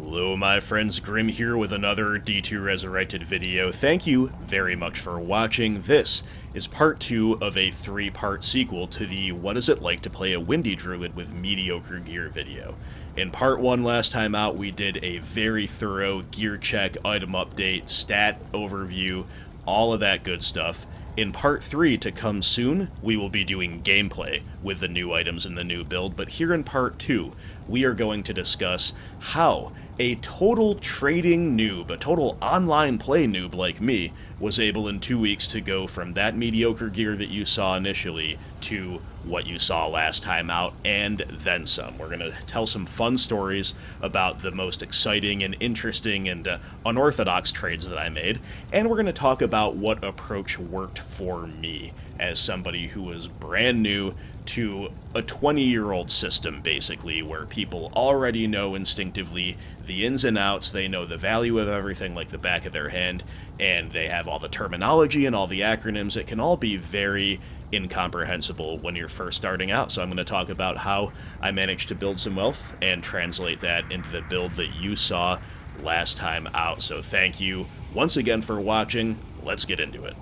Hello my friends, Grim here with another D2 Resurrected video. Thank you very much for watching. This is part 2 of a 3-part sequel to the What Is It Like to Play a Windy Druid with Mediocre Gear video. In part 1 last time out, we did a very thorough gear check, item update, stat overview, all of that good stuff. In part 3, to come soon, we will be doing gameplay with the new items in the new build, but here in part 2, we are going to discuss how a total trading noob, a total online play noob like me, was able in 2 weeks to go from that mediocre gear that you saw initially to what you saw last time out, and then some. We're going to tell some fun stories about the most exciting and interesting and unorthodox trades that I made, and we're going to talk about what approach worked for me as somebody who was brand new to a 20-year-old system, basically, where people already know instinctively the ins and outs, they know the value of everything like the back of their hand, and they have all the terminology and all the acronyms. It can all be very incomprehensible when you're first starting out. So I'm going to talk about how I managed to build some wealth and translate that into the build that you saw last time out. So thank you once again for watching. Let's get into it.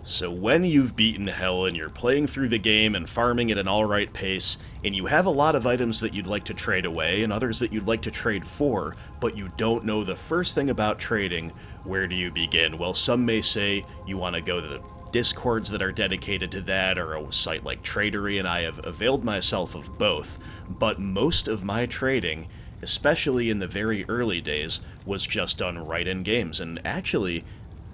So when you've beaten hell and you're playing through the game and farming at an alright pace, and you have a lot of items that you'd like to trade away and others that you'd like to trade for, but you don't know the first thing about trading, where do you begin? Well, some may say you want to go to the Discords that are dedicated to that, or a site like Tradery, and I have availed myself of both, but most of my trading, especially in the very early days, was just done right in games, and actually,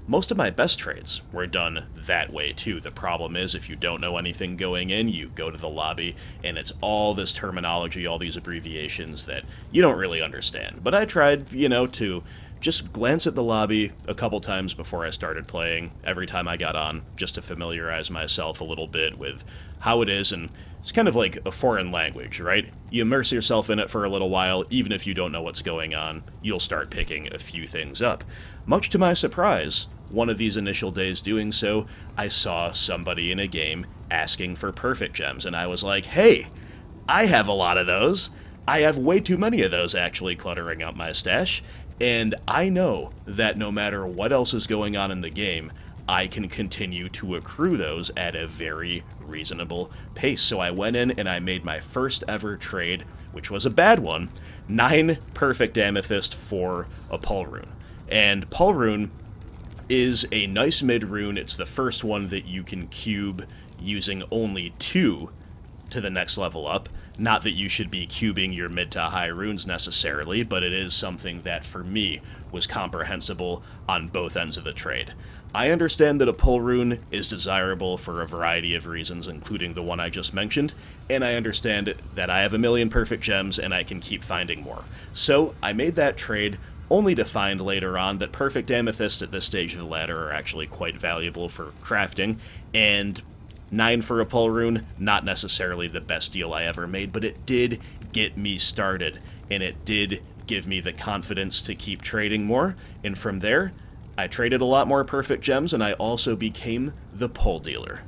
most of my best trades were done that way too. The problem is, if you don't know anything going in, you go to the lobby, and it's all this terminology, all these abbreviations that you don't really understand. But I tried, to just glance at the lobby a couple times before I started playing, every time I got on, just to familiarize myself a little bit with how it is, and it's kind of like a foreign language, right? You immerse yourself in it for a little while, even if you don't know what's going on, you'll start picking a few things up. Much to my surprise, one of these initial days doing so, I saw somebody in a game asking for perfect gems, and I was like, hey, I have a lot of those. I have way too many of those actually cluttering up my stash, and I know that no matter what else is going on in the game, I can continue to accrue those at a very reasonable pace. So I went in and I made my first ever trade, which was a bad one, 9 perfect amethyst for a Pul rune. And Pul rune is a nice mid rune. It's the first one that you can cube using only 2 to the next level up. Not that you should be cubing your mid to high runes necessarily, but it is something that for me was comprehensible on both ends of the trade. I understand that a Pul rune is desirable for a variety of reasons, including the one I just mentioned, and I understand that I have a million perfect gems and I can keep finding more. So I made that trade, only to find later on that perfect amethyst at this stage of the ladder are actually quite valuable for crafting, and 9 for a Pul rune, not necessarily the best deal I ever made, but it did get me started, and it did give me the confidence to keep trading more, and from there, I traded a lot more perfect gems, and I also became the Pul Dealer.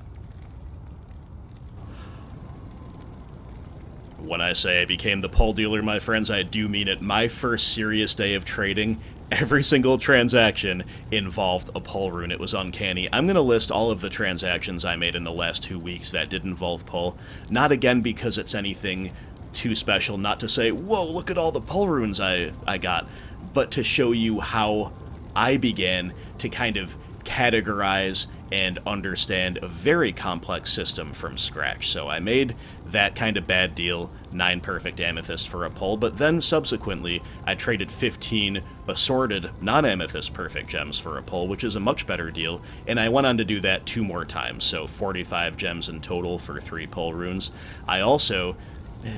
When I say I became the Pul Dealer, my friends, I do mean it. My first serious day of trading, every single transaction involved a Pul rune. It was uncanny. I'm going to list all of the transactions I made in the last 2 weeks that did involve Pul. Not again because it's anything too special, not to say, whoa, look at all the Pul runes I got, but to show you how I began to kind of categorize and understand a very complex system from scratch. So I made that kind of bad deal, 9 perfect amethyst for a Pul, but then subsequently I traded 15 assorted non-amethyst perfect gems for a Pul, which is a much better deal, and I went on to do that 2 more times, so 45 gems in total for 3 Pul runes. I also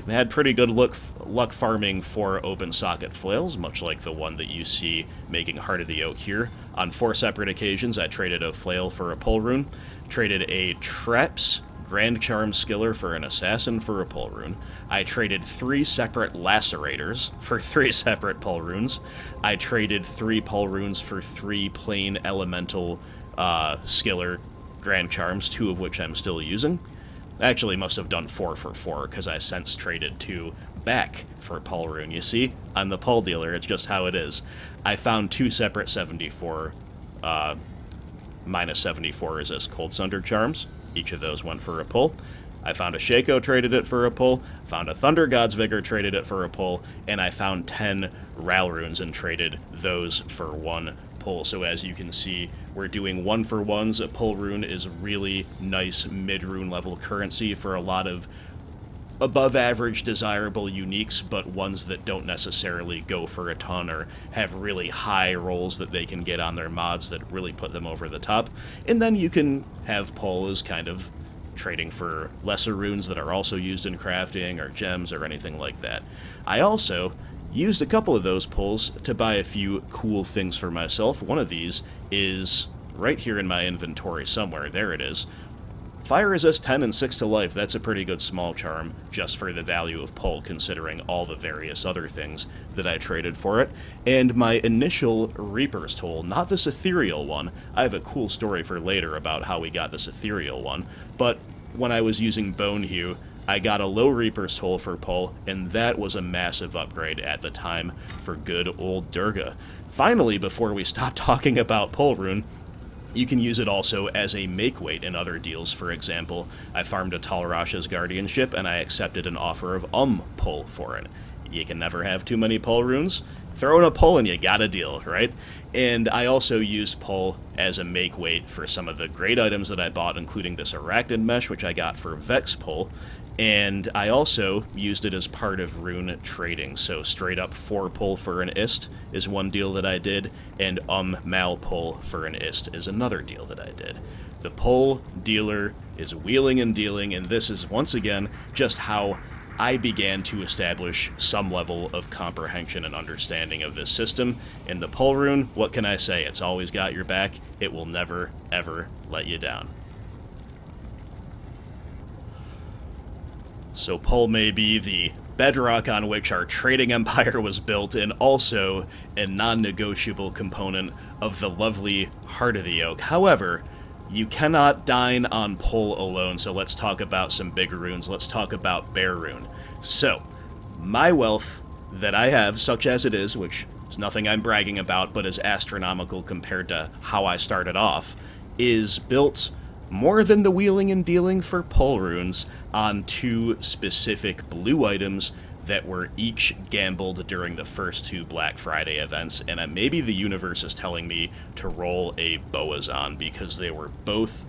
had pretty good luck farming for open socket flails, much like the one that you see making Heart of the Oak here. On 4 separate occasions, I traded a flail for a Pul rune, traded a Traps Grand Charm Skiller for an Assassin for a Pul rune. I traded 3 separate Lacerators for 3 separate Pul runes. I traded 3 Pul runes for 3 plain Elemental Skiller Grand Charms, 2 of which I'm still using. Actually, must have done 4 for 4, because I since traded 2 back for Pul Rune. You see? I'm the Pul Dealer, it's just how it is. I found 2 separate 74, minus 74 resist Cold Sunder charms. Each of those went for a pull. I found a Shaco, traded it for a pull, found a Thunder God's Vigor, traded it for a pull, and I found 10 Ral Runes and traded those for 1 pull. So as you can see, we're doing 1-for-1s. A Pul Rune is really nice mid-rune level currency for a lot of above-average desirable uniques, but ones that don't necessarily go for a ton or have really high rolls that they can get on their mods that really put them over the top. And then you can have Pul as kind of trading for lesser runes that are also used in crafting or gems or anything like that. I also used a couple of those pulls to buy a few cool things for myself. One of these is right here in my inventory somewhere. There it is. Fire resist 10 and 6 to life. That's a pretty good small charm just for the value of Pul, considering all the various other things that I traded for it. And my initial Reaper's Toll, not this ethereal one. I have a cool story for later about how we got this ethereal one, but when I was using Bone Hue, I got a low Reaper's Toll for Pul, and that was a massive upgrade at the time for good old Durga. Finally, before we stop talking about Pul Rune, you can use it also as a make-weight in other deals. For example, I farmed a Talrasha's Guardianship, and I accepted an offer of Pul for it. You can never have too many Pul runes. Throw in a Pul and you got a deal, right? And I also used Pul as a make-weight for some of the great items that I bought, including this Arachnid Mesh, which I got for Vex Pul. And I also used it as part of rune trading, so straight up 4 Pul for an Ist is one deal that I did, and Mal Pul for an Ist is another deal that I did. The Pul Dealer is wheeling and dealing, and this is, once again, just how I began to establish some level of comprehension and understanding of this system. In the Pul Rune, what can I say? It's always got your back. It will never, ever let you down. So Pul may be the bedrock on which our trading empire was built, and also a non-negotiable component of the lovely Heart of the Oak. However, you cannot dine on Pul alone, so let's talk about some bigger runes. Let's talk about Bear Rune. So, my wealth that I have, such as it is, which is nothing I'm bragging about, but is astronomical compared to how I started off, is built more than the wheeling and dealing for Pul runes on 2 specific blue items that were each gambled during the first 2 Black Friday events, and maybe the universe is telling me to roll a Boazon because they were both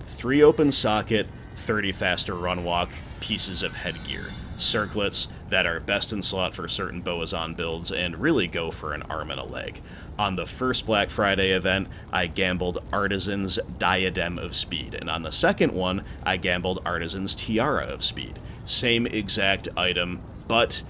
3 open socket, 30 faster run walk pieces of headgear. Circlets that are best in slot for certain Boazon builds and really go for an arm and a leg. On the first Black Friday event, I gambled Artisan's Diadem of Speed, and on the second one, I gambled Artisan's Tiara of Speed. Same exact item, but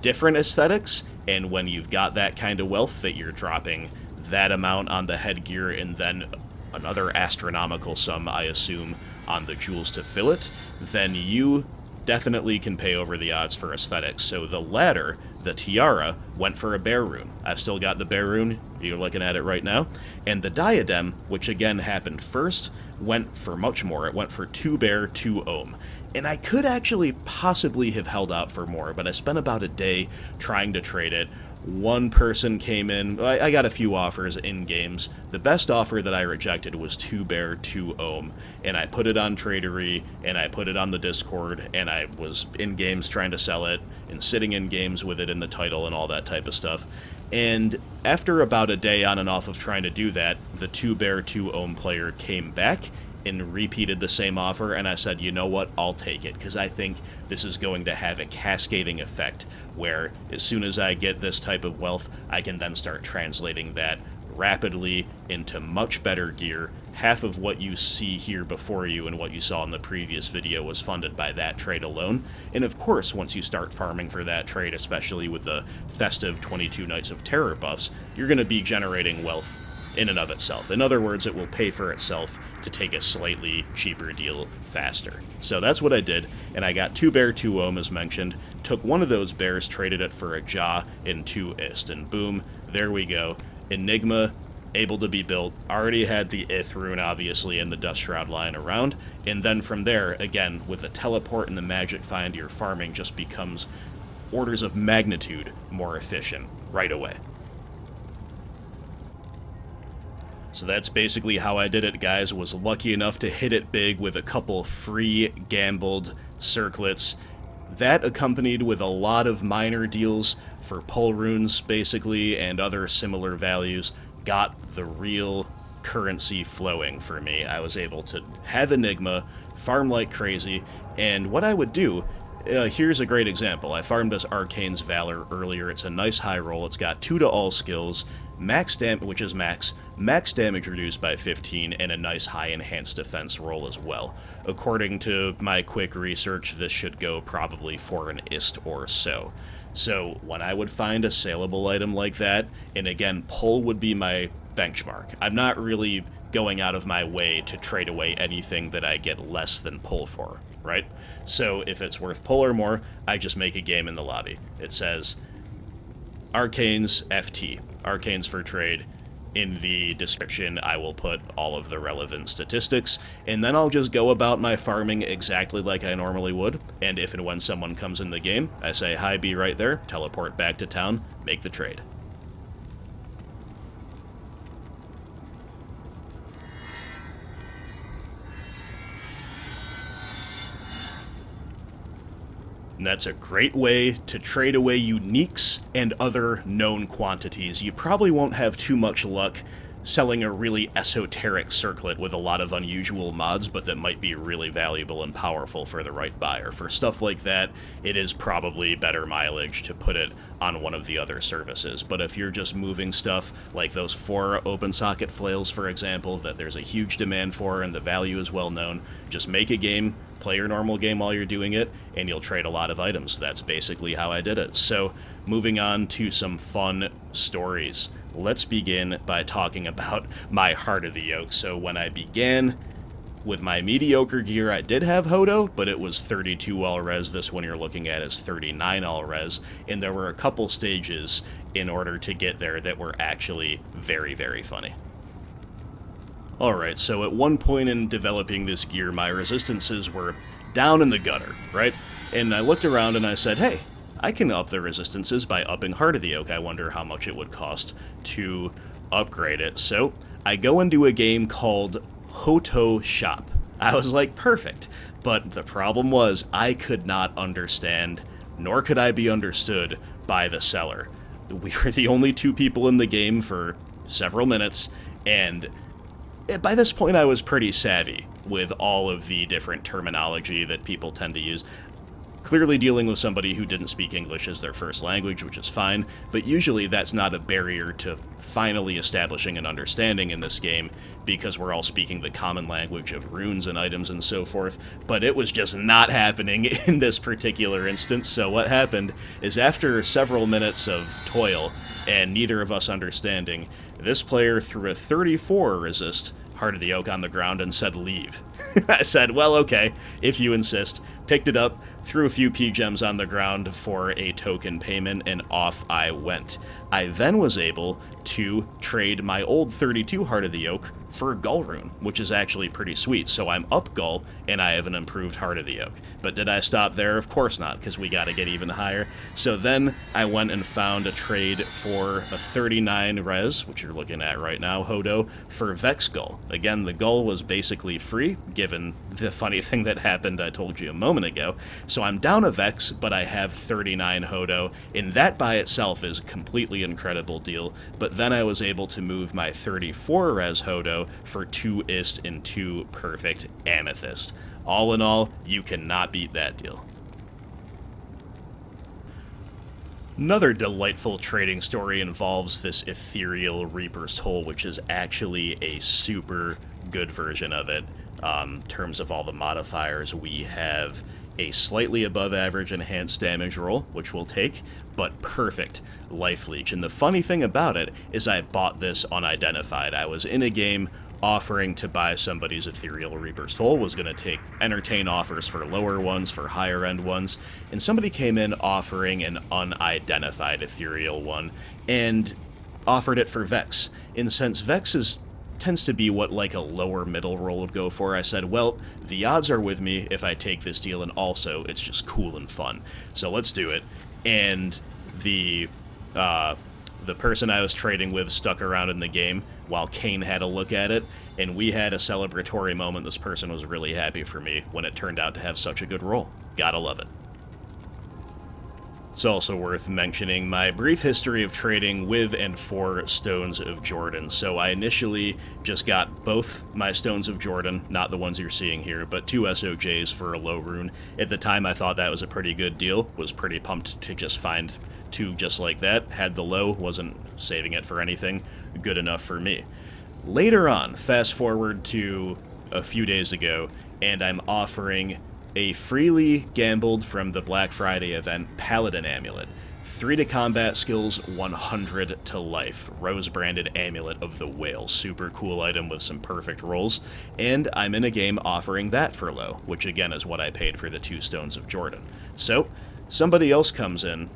different aesthetics, and when you've got that kind of wealth that you're dropping that amount on the headgear and then another astronomical sum, I assume, on the jewels to fill it, then you definitely can pay over the odds for aesthetics. So the latter, the Tiara, went for a Bear Rune. I've still got the Bear Rune, you're looking at it right now. And the Diadem, which again happened first, went for much more. It went for 2 Bear, 2 Ohm. And I could actually possibly have held out for more, but I spent about a day trying to trade it. One person came in, I got a few offers in games. The best offer that I rejected was 2 Bear, 2 Ohm, and I put it on Tradery, and I put it on the Discord, and I was in games trying to sell it, and sitting in games with it in the title and all that type of stuff. And after about a day on and off of trying to do that, the 2 Bear, 2 Ohm player came back and repeated the same offer, and I said, you know what, I'll take it, because I think this is going to have a cascading effect, where as soon as I get this type of wealth, I can then start translating that rapidly into much better gear. Half of what you see here before you and what you saw in the previous video was funded by that trade alone, and of course, once you start farming for that trade, especially with the festive 22 Nights of Terror buffs, you're going to be generating wealth in and of itself. In other words, it will pay for itself to take a slightly cheaper deal faster. So that's what I did, and I got 2 Bear, 2 Ohm as mentioned, took one of those bears, traded it for a Jaw and 2 Ist, and boom, there we go. Enigma able to be built, already had the Ith rune obviously and the Dust Shroud lying around, and then from there, again, with the teleport and the magic find, your farming just becomes orders of magnitude more efficient right away. So that's basically how I did it, guys. Was lucky enough to hit it big with a couple free gambled circlets. That accompanied with a lot of minor deals for pull runes, basically, and other similar values, got the real currency flowing for me. I was able to have Enigma, farm like crazy, and what I would do, here's a great example. I farmed this Arcane's Valor earlier. It's a nice high roll. It's got 2 to all skills, max damage, which is max damage reduced by 15, and a nice high enhanced defense roll as well. According to my quick research, this should go probably for an ist or so. So when I would find a saleable item like that, and again, pull would be my benchmark. I'm not really going out of my way to trade away anything that I get less than pull for, right? So if it's worth pull or more, I just make a game in the lobby. It says Arcane's FT, Arcane's for trade. In the description, I will put all of the relevant statistics, and then I'll just go about my farming exactly like I normally would, and if and when someone comes in the game, I say, "Hi, be right there," teleport back to town, make the trade. And that's a great way to trade away uniques and other known quantities. You probably won't have too much luck selling a really esoteric circlet with a lot of unusual mods, but that might be really valuable and powerful for the right buyer. For stuff like that, it is probably better mileage to put it on one of the other services. But if you're just moving stuff like those 4 open socket flails, for example, that there's a huge demand for and the value is well known, just make a game, play your normal game while you're doing it, and you'll trade a lot of items. That's basically how I did it. So, moving on to some fun stories. Let's begin by talking about my Heart of the Oak. So when I began with my mediocre gear, I did have HOTO, but it was 32 all res. This one you're looking at is 39 all res, and there were a couple stages in order to get there that were actually very, very funny. Alright, so at one point in developing this gear, my resistances were down in the gutter, right? And I looked around and I said, hey, I can up the resistances by upping Heart of the Oak. I wonder how much it would cost to upgrade it. So I go into a game called HOTO Shop. I was like, perfect. But the problem was I could not understand, nor could I be understood by the seller. We were the only 2 people in the game for several minutes, and by this point I was pretty savvy with all of the different terminology that people tend to use. Clearly dealing with somebody who didn't speak English as their first language, which is fine, but usually that's not a barrier to finally establishing an understanding in this game, because we're all speaking the common language of runes and items and so forth, but it was just not happening in this particular instance. So what happened is, after several minutes of toil, and neither of us understanding, this player threw a 34 resist Heart of the Oak on the ground and said, leave. I said, well, okay, if you insist. Picked it up, threw a few P-gems on the ground for a token payment, and off I went. I then was able to trade my old 32 Heart of the Oak for Gull Rune, which is actually pretty sweet. So I'm up Gull, and I have an improved Heart of the Oak. But did I stop there? Of course not, because we gotta get even higher. So then I went and found a trade for a 39 res, which you're looking at right now, HOTO, for Vex Gull. Again, the Gull was basically free, given the funny thing that happened I told you a moment ago. So I'm down a Vex, but I have 39 HOTO, and that by itself is a completely incredible deal. But then I was able to move my 34 res HOTO for 2 ist and 2 perfect amethyst. All in all, you cannot beat that deal. Another delightful trading story involves this ethereal Reaper's Toll, which is actually a super good version of it. In terms of all the modifiers, we have a slightly above average enhanced damage roll, which we'll take, but perfect life leech. And the funny thing about it is I bought this unidentified. I was in a game offering to buy somebody's ethereal Reaper's Toll, was going to entertain offers for lower ones, for higher end ones, and somebody came in offering an unidentified ethereal one, and offered it for Vex. And since Vex tends to be what like a lower middle roll would go for, I said, well, the odds are with me if I take this deal, and also it's just cool and fun. So let's do it. And the person I was trading with stuck around in the game while Kane had a look at it, and we had a celebratory moment. This person was really happy for me when it turned out to have such a good roll. Gotta love it. It's also worth mentioning my brief history of trading with and for Stones of Jordan. So I initially just got both my Stones of Jordan, not the ones you're seeing here, but 2 SOJs for a low rune. At the time I thought that was a pretty good deal, was pretty pumped to just find 2 just like that. Had the low, wasn't saving it for anything, good enough for me. Later on, fast forward to a few days ago, and I'm offering a freely gambled from the Black Friday event Paladin Amulet. 3 to combat skills, 100 to life. Rose-branded Amulet of the Whale. Super cool item with some perfect rolls. And I'm in a game offering that for low, which again is what I paid for the 2 Stones of Jordan. So, somebody else comes in,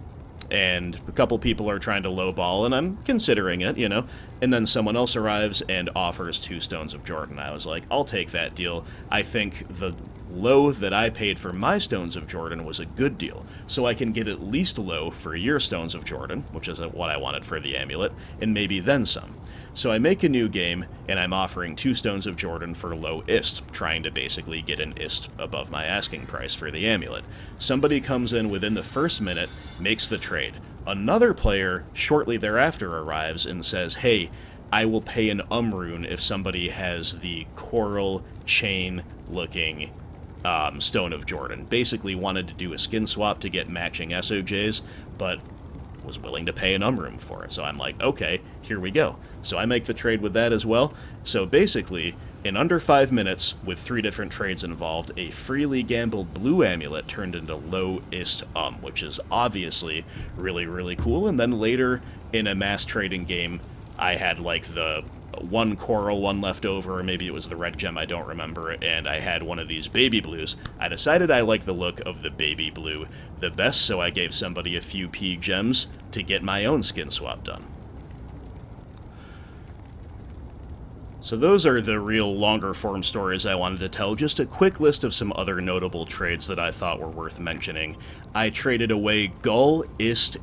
and a couple people are trying to lowball, and I'm considering it, you know, and then someone else arrives and offers 2 Stones of Jordan. I was like, I'll take that deal. I think the low that I paid for my Stones of Jordan was a good deal, so I can get at least low for your Stones of Jordan, which is what I wanted for the amulet, and maybe then some. So I make a new game, and I'm offering 2 Stones of Jordan for low ist, trying to basically get an ist above my asking price for the amulet. Somebody comes in within the first minute, makes the trade. Another player shortly thereafter arrives and says, hey, I will pay an rune if somebody has the coral chain looking Stone of Jordan. Basically wanted to do a skin swap to get matching SOJs, but was willing to pay an rune for it. So I'm like, okay, here we go. So I make the trade with that as well. So basically, in under 5 minutes, with 3 different trades involved, a freely gambled blue amulet turned into low ist which is obviously really, really cool. And then later, in a mass trading game, I had like the 1 coral, 1 left over, or maybe it was the red gem, I don't remember, and I had one of these baby blues. I decided I liked the look of the baby blue the best, so I gave somebody a few P gems to get my own skin swap done. So those are the real longer form stories I wanted to tell. Just a quick list of some other notable trades that I thought were worth mentioning. I traded away Gull Ist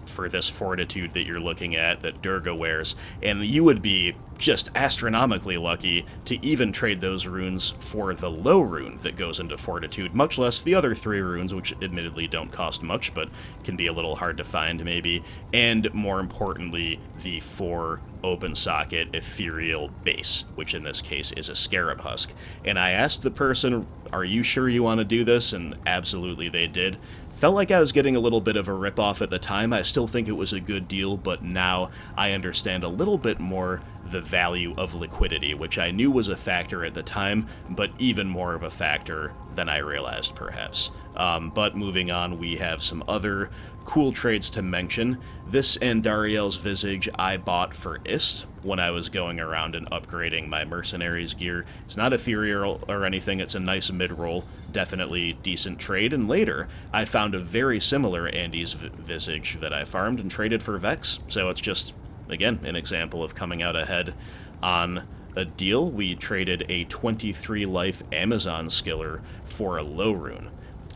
for this Fortitude that you're looking at that Durga wears, and you would be just astronomically lucky to even trade those runes for the low rune that goes into Fortitude, much less the other 3 runes, which admittedly don't cost much, but can be a little hard to find maybe, and more importantly, the 4 open socket ethereal base, which in this case is a scarab husk. And I asked the person, are you sure you want to do this? And absolutely they did. Felt like I was getting a little bit of a ripoff at the time. I still think it was a good deal, but now I understand a little bit more the value of liquidity, which I knew was a factor at the time, but even more of a factor than I realized, perhaps. But moving on, we have some other cool trades to mention. This Andariel's Visage I bought for Ist when I was going around and upgrading my Mercenaries gear. It's not ethereal or anything, it's a nice mid-roll, definitely decent trade, and later I found a very similar Andy's Visage that I farmed and traded for Vex, so it's just, again, an example of coming out ahead on a deal. We traded a 23 life Amazon skiller for a low rune.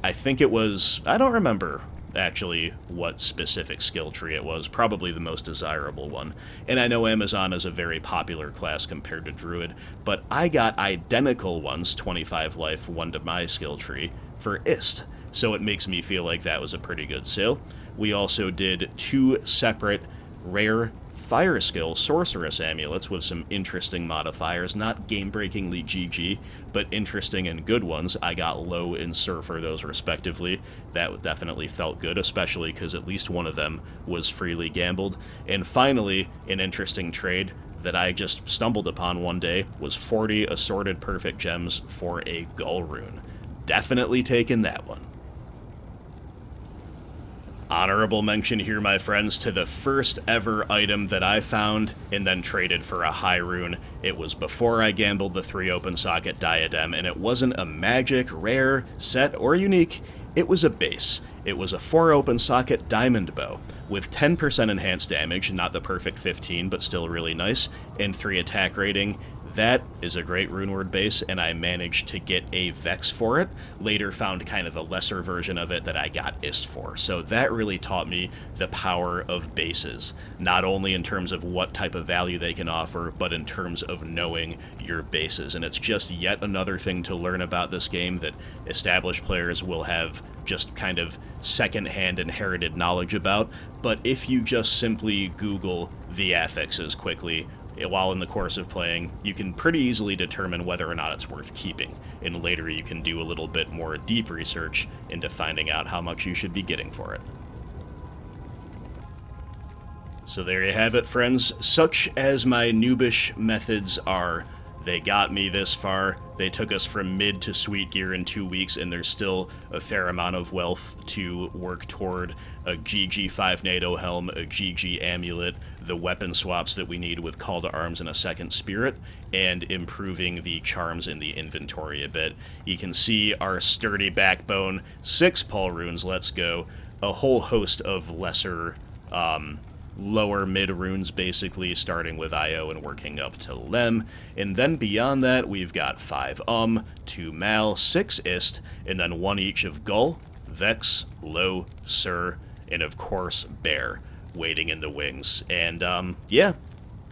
I think it was, I don't remember actually what specific skill tree it was, probably the most desirable one. And I know Amazon is a very popular class compared to Druid, but I got identical ones, 25 life, one to my skill tree, for Ist. So it makes me feel like that was a pretty good sale. We also did 2 separate rare fire skill sorceress amulets with some interesting modifiers, not game-breakingly GG, but interesting and good ones. I got low and Sur for those respectively. That definitely felt good, especially because at least one of them was freely gambled. And finally, an interesting trade that I just stumbled upon one day was 40 assorted perfect gems for a Gull rune. Definitely taking that one. Honorable mention here, my friends, to the first ever item that I found and then traded for a high rune. It was before I gambled the 3 open socket diadem, and it wasn't a magic, rare, set, or unique. It was a base. It was a 4 open socket diamond bow with 10% enhanced damage, not the perfect 15, but still really nice, and 3 attack rating. That is a great runeword base, and I managed to get a Vex for it. Later found kind of a lesser version of it that I got Ist for. So that really taught me the power of bases, not only in terms of what type of value they can offer, but in terms of knowing your bases. And it's just yet another thing to learn about this game that established players will have just kind of second-hand inherited knowledge about. But if you just simply Google the affixes quickly, while in the course of playing, you can pretty easily determine whether or not it's worth keeping, and later you can do a little bit more deep research into finding out how much you should be getting for it. So there you have it, friends. Such as my noobish methods are, they got me this far. They took us from mid to sweet gear in 2 weeks, and there's still a fair amount of wealth to work toward. A GG 5 NATO helm, a GG amulet, the weapon swaps that we need with Call to Arms and a second Spirit, and improving the charms in the inventory a bit. You can see our sturdy backbone, 6 Pul runes, let's go, a whole host of lesser, lower mid runes, basically, starting with IO and working up to Lem. And then beyond that, we've got 5 2 Mal, 6 Ist, and then 1 each of Gull, Vex, Lo, Sur, and of course Bear, waiting in the wings. And yeah,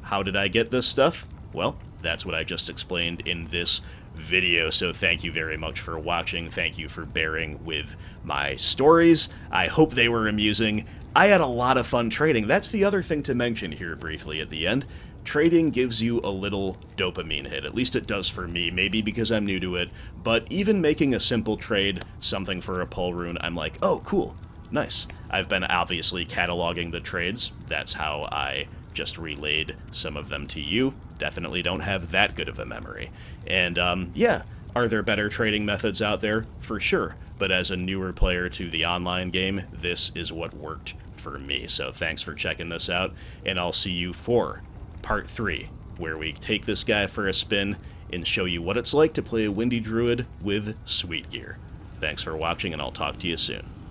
how did I get this stuff? Well, that's what I just explained in this video, so thank you very much for watching. Thank you for bearing with my stories. I hope they were amusing. I had a lot of fun trading. That's the other thing to mention here briefly at the end. Trading gives you a little dopamine hit, at least it does for me, maybe because I'm new to it, but even making a simple trade, something for a Pul rune, I'm like, oh, cool, nice. I've been obviously cataloging the trades. That's how I just relayed some of them to you. Definitely don't have that good of a memory. And yeah, are there better trading methods out there? For sure. But as a newer player to the online game, this is what worked for me. So thanks for checking this out, and I'll see you for part 3, where we take this guy for a spin and show you what it's like to play a Windy Druid with sweet gear. Thanks for watching, and I'll talk to you soon.